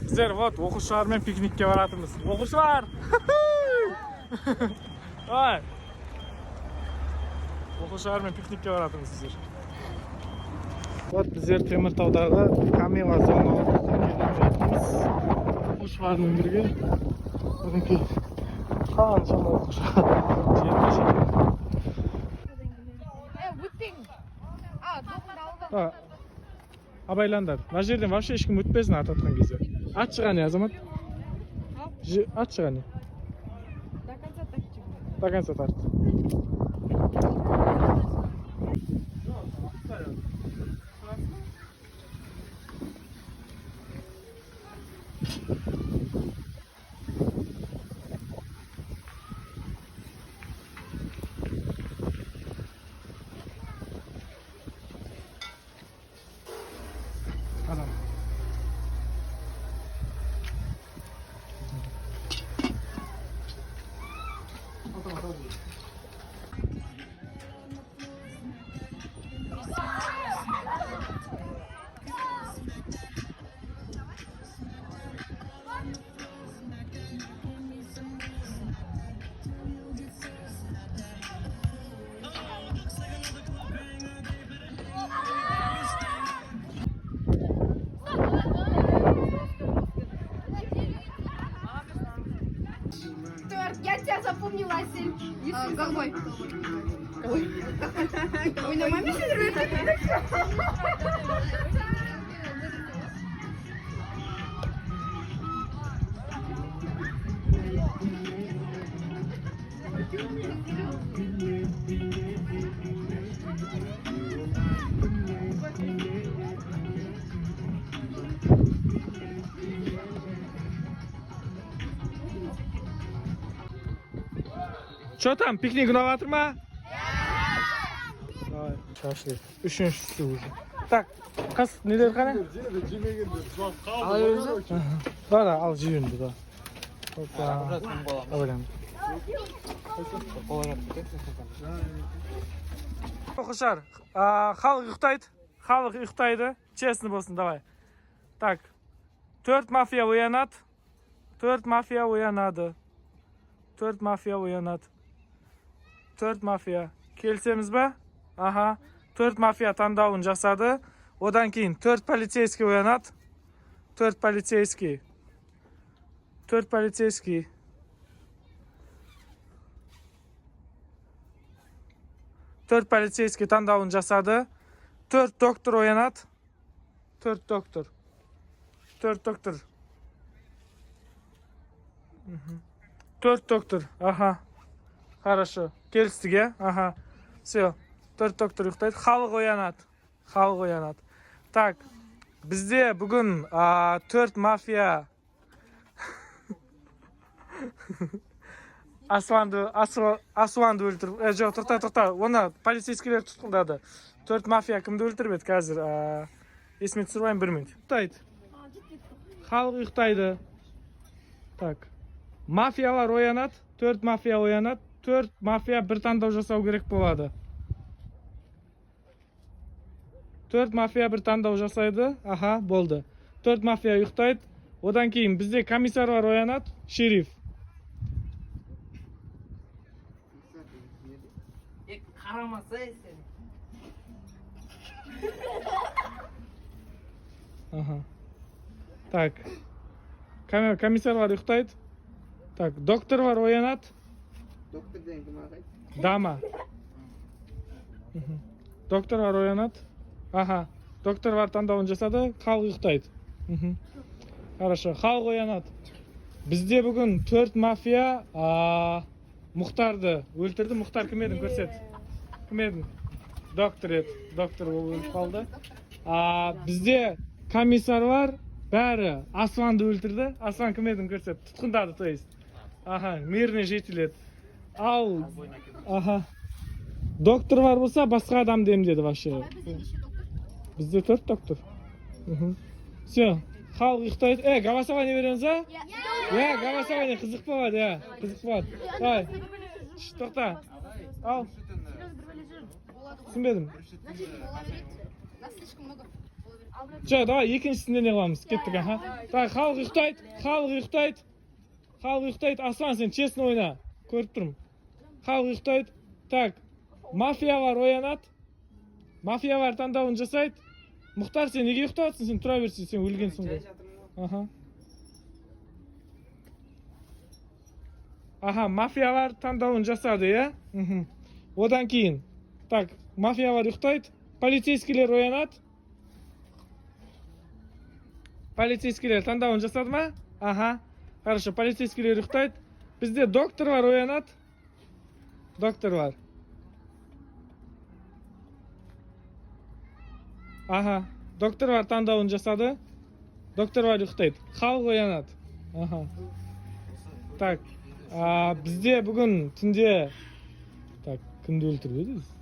Bizler вот o'quvchilarмен piknikka boratimiz. O'quvchilar. Voy. O'quvchilarmen piknikka boratimiz sizlar. Вот bizler Temurtavdagi Kamila zona oldimiz. O'quvchilarмен birga. Bugungi qancha o'quvchilar. Abeylanlar. Vajirden вообще hiç kim ötmesin atatkan gezi. Aç çıkanı Azamat. Aç çıkanı. До конца тарт. Adam. Я тебя запомнила, Асель. Головой. Ой, на маме Что там, пикник уноватырма? Давай, шашли. Üçüncüsü уже. Так, қыз не деді қана? Да, ал жиынды, да. Опа. Абайлам. Оқушар, халық ұйықтайды. Честно болсын, давай. Так, 4 мафия уянады. 4 мафия уянады. 4 мафия уянады. 4 мафия. Келсеміз ба? Аха. 4 мафия таңдауын жасады. Одан кейін 4 полицейский уянады. 4 полицейский. 4 полицейский. 4 полицейский таңдауын жасады. 4 доктор уянады. 4 доктор. 4 доктор. 4 доктор. Аха. Хорошо. Келістік, е? Аха. Все. 4 доктор ұйықтайды. Халық оянады. Халық оянады. Так. Бізде бүгін 4 мафия Асуанды өлтіріп. Жоқ, тоқта. Оны полицейскілер тұтқындады. 4 мафия кімді өлтіріп еді қазір? Есіме түсірмеймін 1 минут. Ұйықтайды. Халық ұйықтайды. Так. Мафиялар оянады. 4 мафия оянады. 4 мафия бір таңдау жасау керек болады. 4 мафия бір таңдау жасайды. Аха, болды. 4 мафия ұйықтайды. Одан кейін бізде комиссарлар оянады. Шериф. Қарамаса сен. Аха. Так. Комиссарлар ұйықтайды. Так, докторлар оянады. Доктор деген кім ағай? Дама. Докторлар оянады. Аха. Докторлар таңдауын жасады. Халық ұйықтайды. Хорошо. Халық оянады. Бізде бүгін 4 мафия Мұхтарды өлтірді. Мұхтар кім едің көрсет. Кім едің? Доктор еді. Доктор ол өліп қалды. Бізде комиссарлар бәрі Асланды өлтірді. Аслан кім едің көрсет. Тұтқындады, то есть. Аха, мирный житель еді. Ал, аха. Доктор бар болса, басқа адам демдеді вообще. Бізде 4 доктор. Все. Халық ұйықтайды. Голосование береміз, а? Голосование қызық болады, қызық болады. Давай. Тоқта. Ал. Түсінбедім. Жоқ, давай екіншісінде не қыламыз? Кеттік, аха. Так, халық ұйықтайды, халық ұйықтайды. Халық ұйықтайды. Аслан, сен честно ойна. Көріп тұрмын. Халық ұйықтайды. Так, мафиялар оянады. Мафиялар таңдауын жасайды. Мұхтар, сен неге ұйықтаватсың? Сен тұра берсің, сен өлгенсің ғой. Аха. Аха, мафиялар таңдауын жасады, иә? Одан кейін. Так, мафиялар ұйықтайды. Полицейскийлер оянады. Полицейскийлер таңдауын жасады ма? Аха. Хорошо, полицейскийлер ұйықтайды. Бізде докторлар оянады. Докторлар. Аха. Докторлар таңдауын жасады. Докторлар ұйықтайды. Халық оянады. Аха. Так. Бізде бүгін түнде... Так, кімді өлтіріп едіңіз?